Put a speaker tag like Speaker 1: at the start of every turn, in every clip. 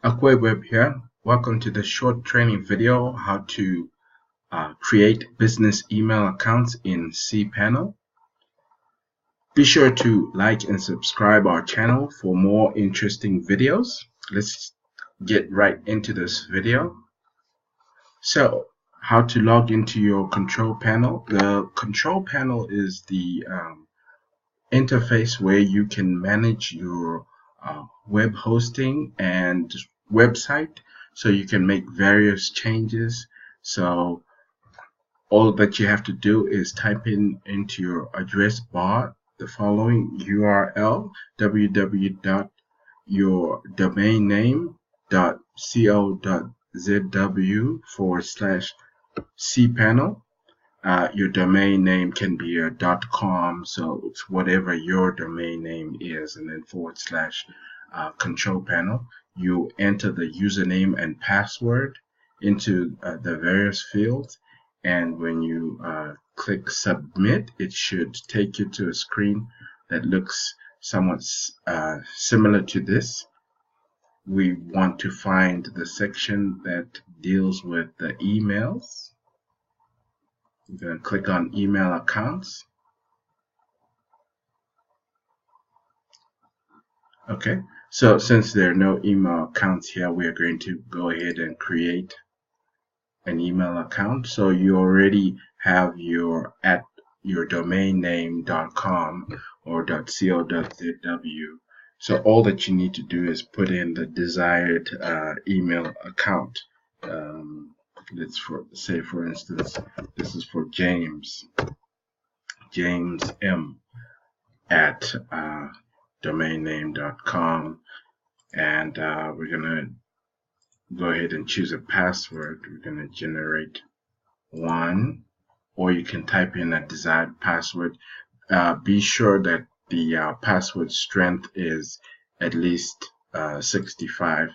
Speaker 1: Web here. Welcome to the short training video how to create business email accounts in CPanel. Be sure to like and subscribe our channel for more interesting videos. Let's get right into this video. So, how to log into your control panel. The control panel is the interface where you can manage your web hosting and website, so you can make various changes. So all that you have to do is type into your address bar the following URL: www.yourdomain.co.zw/cpanel. Your domain name can be a .com, so it's whatever your domain name is, and then /control panel. You enter the username and password into the various fields, and when you click submit, it should take you to a screen that looks somewhat similar to this. We want to find the section that deals with the emails. You're going to click on email accounts. Okay, so since there are no email accounts here, we are going to go ahead and create an email account. So you already have your domain name.com or .co.zw. So all that you need to do is put in the desired email account. Let's say, for instance, this is for James M at domainname.com, and we're gonna go ahead and choose a password. We're gonna generate one, or you can type in a desired password. Be sure that the password strength is at least 65,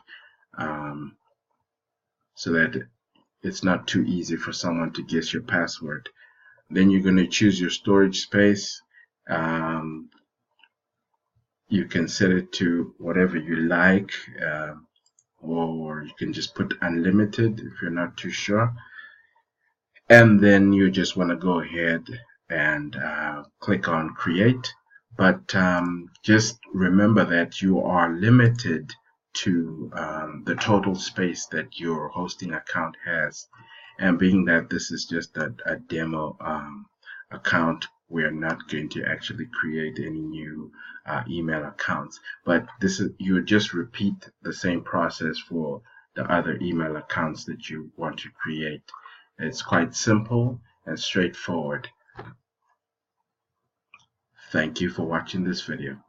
Speaker 1: so that it's not too easy for someone to guess your password. Then you're going to choose your storage space. You can set it to whatever you like, or you can just put unlimited if you're not too sure. And then you just want to go ahead and click on create. But just remember that you are limited to the total space that your hosting account has, and being that this is just a demo account, we're not going to actually create any new email accounts, but you just repeat the same process for the other email accounts that you want to create. It's quite simple and straightforward. Thank you for watching this video.